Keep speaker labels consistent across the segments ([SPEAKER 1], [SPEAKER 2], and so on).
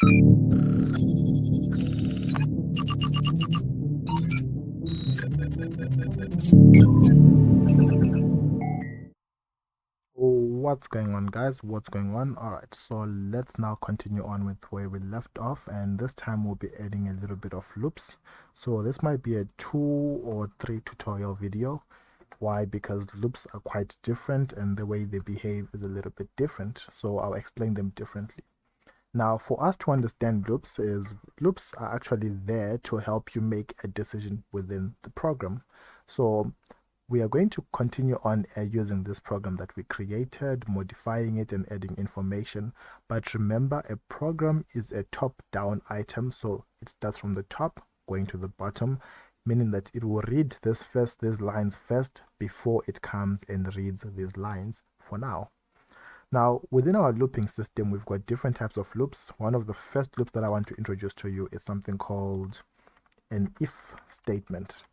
[SPEAKER 1] What's going on, guys? What's going on? All right, so let's now continue on with where we left off, and this time we'll be adding a little bit of loops. So this might be a 2 or 3 tutorial video. Why? Because loops are quite different and the way they behave is a little bit different, so I'll explain them differently. Now, for us to understand loops are actually there to help you make a decision within the program. So we are going to continue on using this program that we created, modifying it and adding information. But remember, a program is a top-down item, so it starts from the top going to the bottom, meaning that it will read these lines first before it comes and reads these lines for now. Now, within our looping system, we've got different types of loops. One of the first loops that I want to introduce to you is something called an if statement.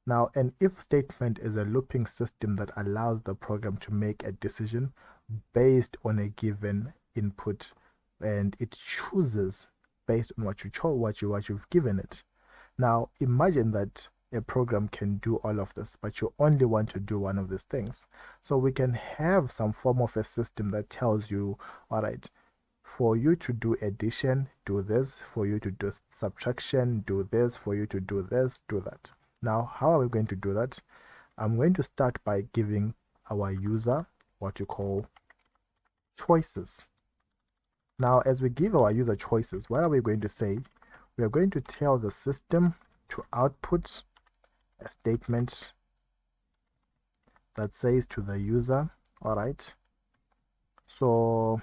[SPEAKER 1] Now, an if statement is a looping system that allows the program to make a decision based on a given input, and it chooses based on what you've given it. Now, imagine that a program can do all of this, but you only want to do one of these things. So we can have some form of a system that tells you, all right, for you to do addition, do this. For you to do subtraction, do this. For you to do this, do that. Now, how are we going to do that? I'm going to start by giving our user what you call choices. Now, as we give our user choices, what are we going to say? We are going to tell the system to output a statement that says to the user, all right, so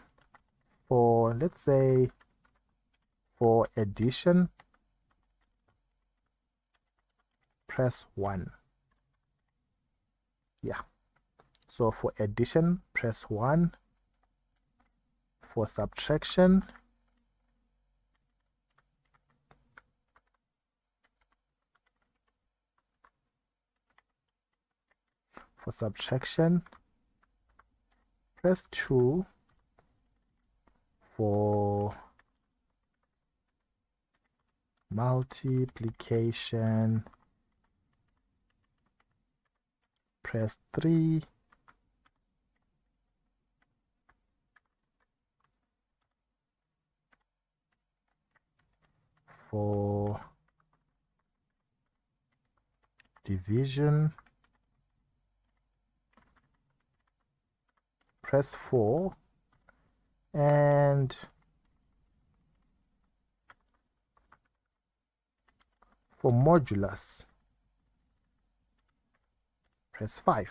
[SPEAKER 1] let's say for addition, press 1. Yeah, so for addition, press 1. For subtraction, press 2. For multiplication, press 3. For division, press 4. And for modulus, press 5.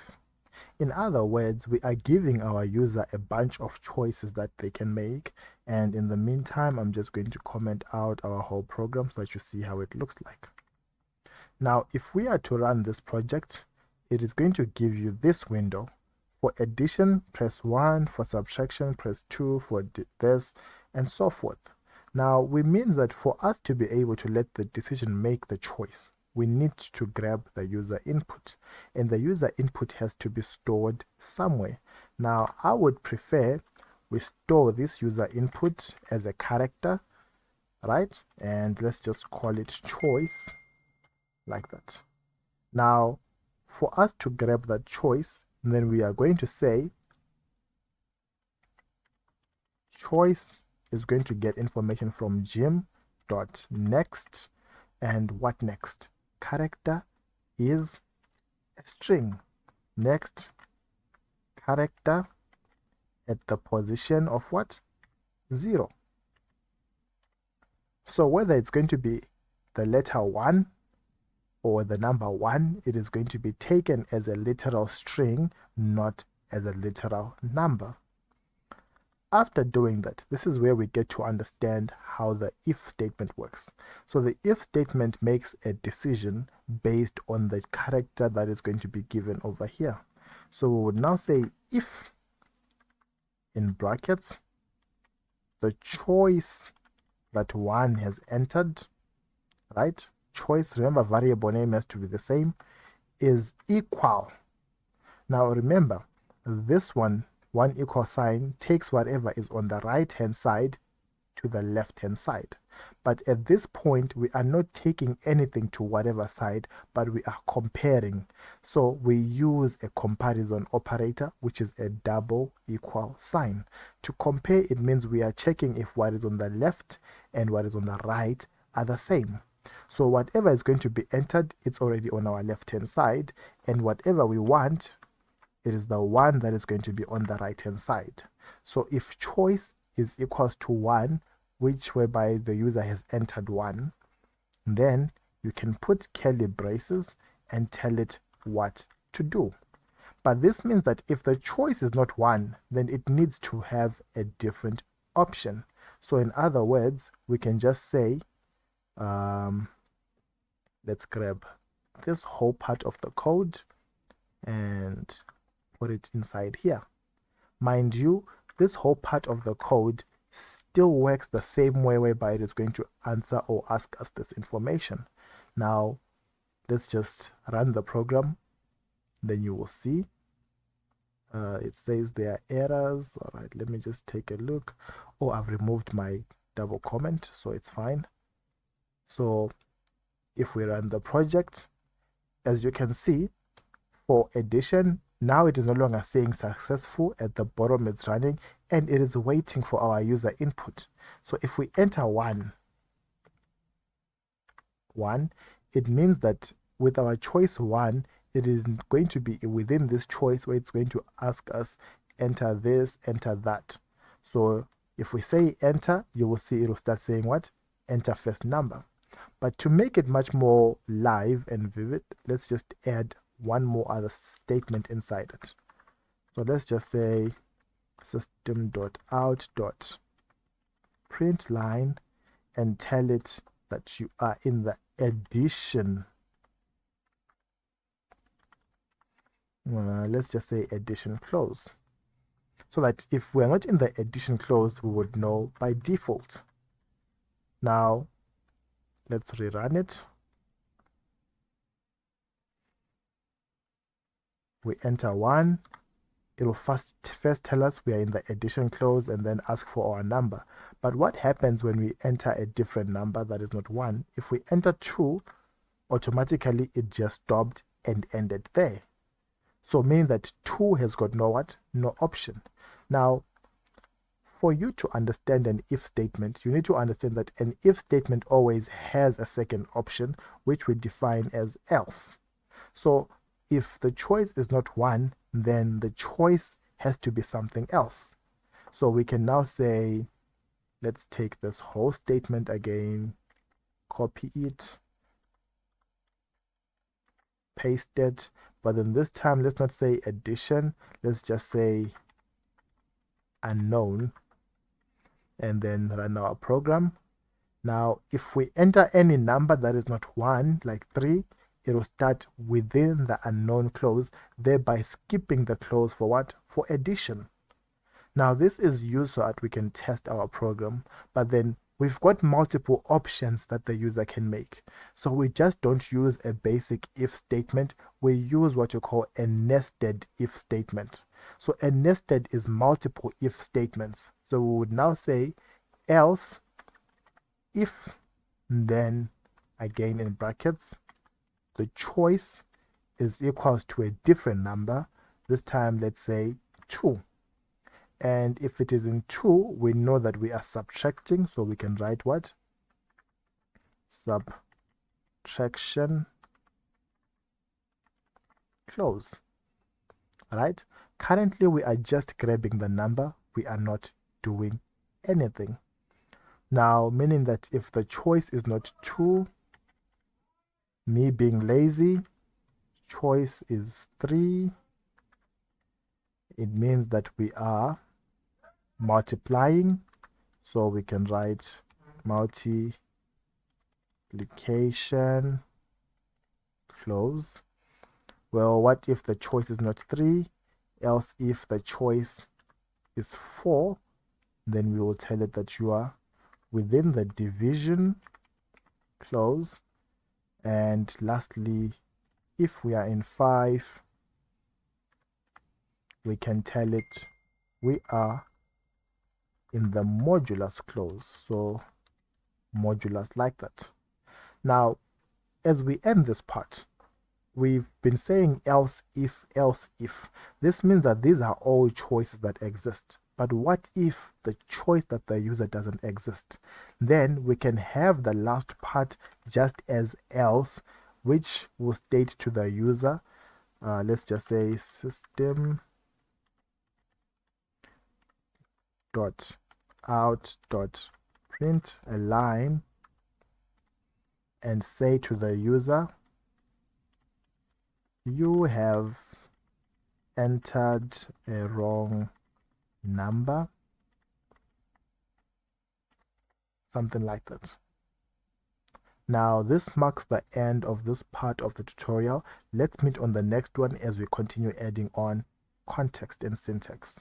[SPEAKER 1] In other words, we are giving our user a bunch of choices that they can make, and in the meantime, I'm just going to comment out our whole program so that you see how it looks like. Now, if we are to run this project, it is going to give you this window. For addition, press 1. For subtraction, press 2. For this, and so forth. Now, we mean that for us to be able to let the decision make the choice, we need to grab the user input, and the user input has to be stored somewhere. Now, I would prefer we store this user input as a character, right? And let's just call it choice, like that. Now, for us to grab that choice, then we are going to say choice is going to get information from gym.next, and what next? Character is a string. Next character at the position of what? 0. So whether it's going to be the letter 1 or the number 1, it is going to be taken as a literal string, not as a literal number. After doing that, this is where we get to understand how the if statement works. So the if statement makes a decision based on the character that is going to be given over here. So we would now say if, in brackets, the choice that 1 has entered, right? Choice, remember, variable name has to be the same, is equal. Now remember, this one equal sign takes whatever is on the right hand side to to the left hand side. But at this point, we are not taking anything to whatever side, but we are comparing. So we use a comparison operator, which is a double equal sign. To compare, it means we are checking if what is on the left and what is on the right are the same. So whatever is going to be entered, it's already on our left hand side, and whatever we want, it is the one that is going to be on the right hand side. So if choice is equals to 1, which whereby the user has entered 1, then you can put curly braces and tell it what to do. But this means that if the choice is not 1, then it needs to have a different option. So in other words, we can just say, let's grab this whole part of the code and put it inside here. Mind you, this whole part of the code still works the same way, whereby it is going to answer or ask us this information. Now, let's just run the program. Then you will see it says there are errors. All right, let me just take a look. Oh, I've removed my double comment, so it's fine. So if we run the project, as you can see, for addition, now it is no longer saying successful. At the bottom it's running and it is waiting for our user input. So if we enter 1, it means that with our choice 1, it is going to be within this choice where it's going to ask us enter this, enter that. So if we say enter, you will see it will start saying what? Enter first number. But to make it much more live and vivid, let's just add one more other statement inside it. So let's just say system.out.println and tell it that you are in the addition. Let's just say addition close. So that if we're not in the addition close, we would know by default. Now, let's rerun it. We enter 1. It will first tell us we are in the addition clause and then ask for our number. But what happens when we enter a different number that is not 1? If we enter 2, automatically it just stopped and ended there. So meaning that 2 has got no what? No option. Now, for you to understand an if statement, you need to understand that an if statement always has a second option, which we define as else. So if the choice is not 1, then the choice has to be something else. So we can now say, let's take this whole statement again, copy it, paste it, but then this time let's not say addition, let's just say unknown, and then run our program. Now if we enter any number that is not 1, like 3, it will start within the unknown clause, thereby skipping the clause for what? For addition. Now this is used so that we can test our program, but then we've got multiple options that the user can make. So we just don't use a basic if statement, we use what you call a nested if statement. So a nested is multiple if statements. So we would now say else if, then again in brackets, the choice is equals to a different number. This time, let's say 2. And if it is in 2, we know that we are subtracting. So we can write what? Subtraction close. Right? Currently, we are just grabbing the number. We are not doing anything. Now, meaning that if the choice is not 2, me being lazy, choice is 3, it means that we are multiplying, so we can write multiplication close. Well, what if the choice is not 3? Else if the choice is 4, then we will tell it that you are within the division close. And lastly, if we are in 5, we can tell it we are in the modulus clause. So modulus like that. Now, as we end this part, we've been saying else if, else if. This means that these are all choices that exist. But what if the choice that the user doesn't exist? Then we can have the last part just as else, which will state to the user, let's just say system dot out dot print a line and say to the user, you have entered a wrong number, something like that. Now this marks the end of this part of the tutorial. Let's meet on the next one as we continue adding on context and syntax.